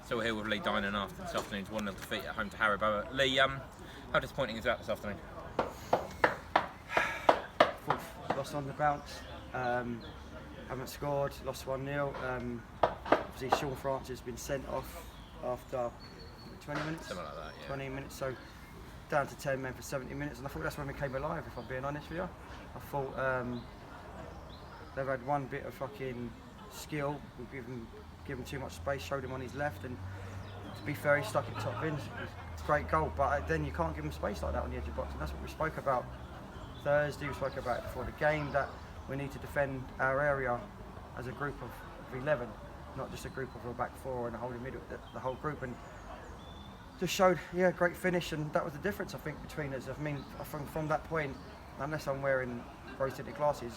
Still here with Leigh Dynan after this afternoon's 1-0 defeat at home to Harrow. Leigh, how disappointing is that this afternoon? Lost on the bounce, haven't scored, lost 1-0. Obviously Sean France has been sent off after 20 minutes? Something like that, yeah. 20 minutes, so down to 10 men for 70 minutes, and I thought that's when we came alive, if I'm being honest with you. I thought they've had one bit of fucking skill, we've given too much space, showed him on his left, and to be fair, he stuck it top bins. It's a great goal, but then you can't give him space like that on the edge of the box, and that's what we spoke about Thursday, we spoke about it before the game, that we need to defend our area as a group of 11, not just a group of a back four and a whole middle, the whole group, and just showed, yeah, great finish, and that was the difference, I think, between us. I mean, from that point, unless I'm wearing rose-tinted glasses,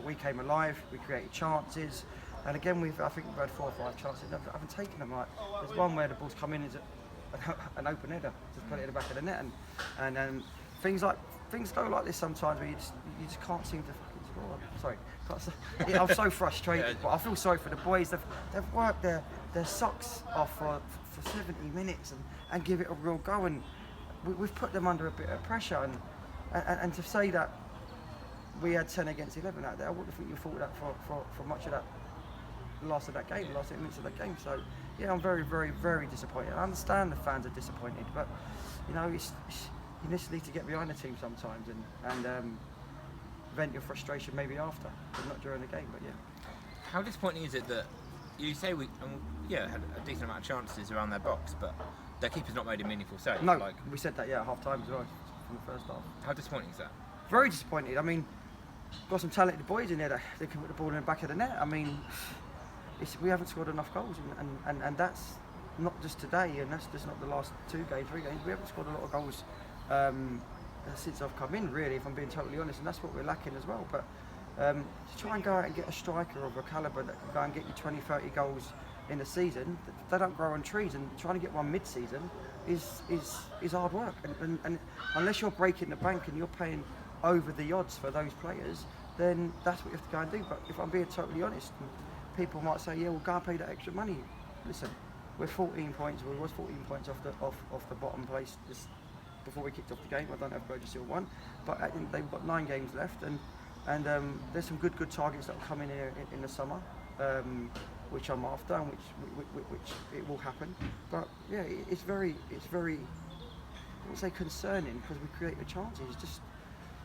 we came alive, we created chances, and again, I think we've had 4 or 5 chances, I haven't taken them. Like, there's one where the ball's come in, is an open header, just put it in the back of the net, and things go like this sometimes, where you just can't seem to fucking score. Sorry, I'm so frustrated, but I feel sorry for the boys. They've worked their socks off for 70 minutes and give it a real go, and we've put them under a bit of pressure, and to say that we had 10 against 11 out there, I wouldn't think you thought that for much of that last 8 minutes of that game. So yeah, I'm very, very, very disappointed. I understand the fans are disappointed, but you know, you just need to get behind the team sometimes and vent your frustration maybe after, but not during the game. But yeah. How disappointing is it that you say we had a decent amount of chances around their box, but their keeper's not made a meaningful save? No, we said that, yeah, at half time as well, from the first half. How disappointing is that? Very disappointed. I mean, got some talented boys in there that they can put the ball in the back of the net. I mean, we haven't scored enough goals, and that's not just today, and that's just not the last 3 games. We haven't scored a lot of goals since I've come in, really, if I'm being totally honest, and that's what we're lacking as well. But to try and go out and get a striker of a calibre that can go and get you 20, 30 goals in a season, they don't grow on trees, and trying to get one mid-season is hard work. And unless you're breaking the bank and you're paying over the odds for those players, then that's what you have to go and do. But if I'm being totally honest, people might say, yeah, we'll go and pay that extra money. Listen, we're 14 points, we was 14 points off the bottom place just before we kicked off the game. I don't have Burgess still won, but I think they've got 9 games left, and there's some good targets that will come in here in the summer, which I'm after, and which it will happen. But yeah, it's very, I wouldn't say concerning, because we create the chances.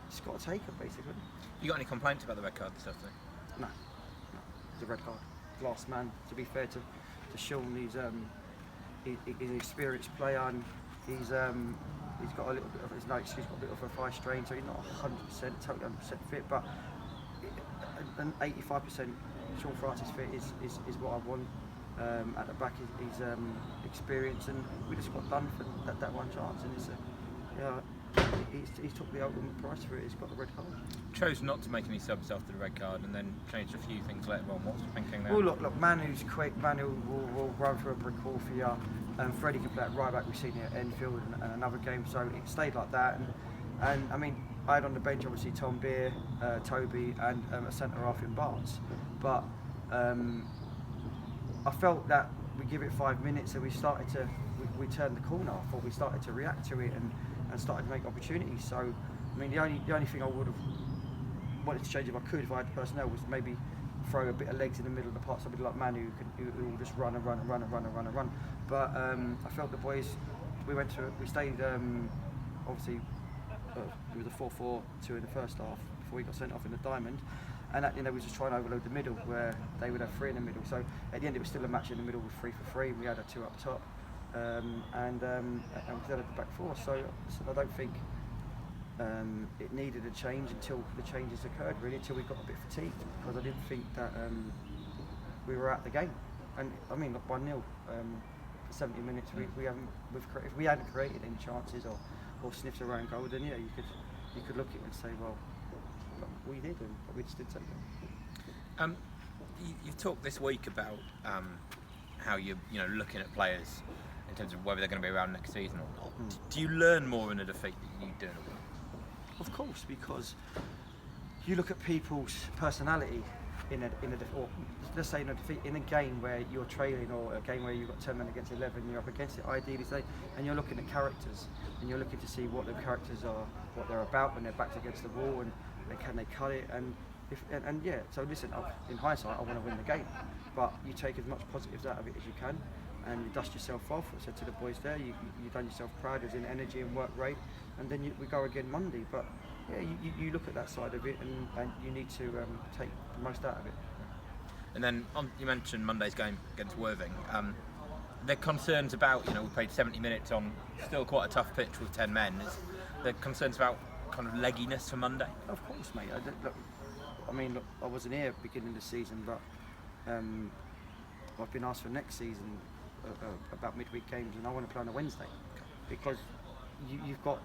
It's got to take them, basically. You got any complaints about the red card this afternoon? No, it's a red card. Last man. To be fair to Sean, he's an experienced player, and he's got a little bit of he's got a bit of a thigh strain, so he's not 100%, totally 100% fit, but an 85% Sean Francis fit is what I want. At the back, he's experienced, and we just got done for that one chance, and he's took the ultimate price for it. He's got the red card. Chose not to make any subs after the red card, and then changed a few things later on. What's the thinking there? Well, look, Manu's quick. Manu will run through a brick wall for you. Freddie can play at right back. We've seen it at Enfield and another game, so it stayed like that. And I mean, I had on the bench obviously Tom Beer, Toby, and a centre half in Barnes. But I felt that we give it 5 minutes, and we turned the corner. I thought we started to react to it and started to make opportunities. So, I mean, the only thing I would have wanted to change if I could, if I had the personnel, was maybe throw a bit of legs in the middle of the park, somebody like Manu who will just run. But I felt the boys, we stayed, obviously, it was a 4-4-2 in the first half before we got sent off in the diamond. And we was just trying to overload the middle, where they would have 3 in the middle. So at the end, it was still a match in the middle with 3 for 3. We had a 2 up top, and we still had the back 4. So I don't think it needed a change until the changes occurred, really, until we got a bit fatigued, because I didn't think that we were at the game. And I mean, look, 1-0 for 70 minutes. If we hadn't created any chances or sniffs around goal, then yeah, you could look at it and say, well, we did, but we just didn't take it. You've talked this week about how you're looking at players in terms of whether they're going to be around next season or not. Do you learn more in a defeat than you do in a win? Of course, because you look at people's personality or let's say in a defeat, in a game where you're trailing, or a game where you've got 10 men against 11, you're up against it. Ideally, and you're looking at characters, and you're looking to see what the characters are, what they're about when they're backed against the wall, and can they cut it, and yeah. So listen, in hindsight, I want to win the game, but you take as much positives out of it as you can, and you dust yourself off. I said to the boys there, you done yourself proud as in energy and work rate, and then we go again Monday. But yeah, you look at that side of it, and you need to take the most out of it. And then you mentioned Monday's game against Worthing. There are concerns about, we played 70 minutes on still quite a tough pitch with 10 men. Is there concerns about kind of legginess for Monday? Of course, mate. Look, I wasn't here beginning of the season, but I've been asked for next season about midweek games, and I want to play on a Wednesday because you've got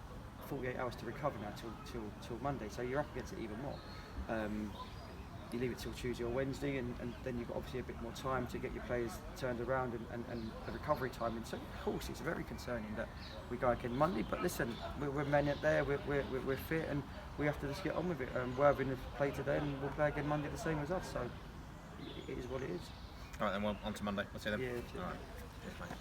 48 hours to recover now till Monday, so you're up against it even more. You leave it till Tuesday or Wednesday, and then you've got obviously a bit more time to get your players turned around and the recovery time. And so, of course, it's very concerning that we go again Monday. But listen, we're men out there, we're fit, and we have to just get on with it. Worthing have played today, and we'll play again Monday the same as us. So it is what it is. All right, then, well, on to Monday. I'll see you then. Yeah, all right. Cheers, mate.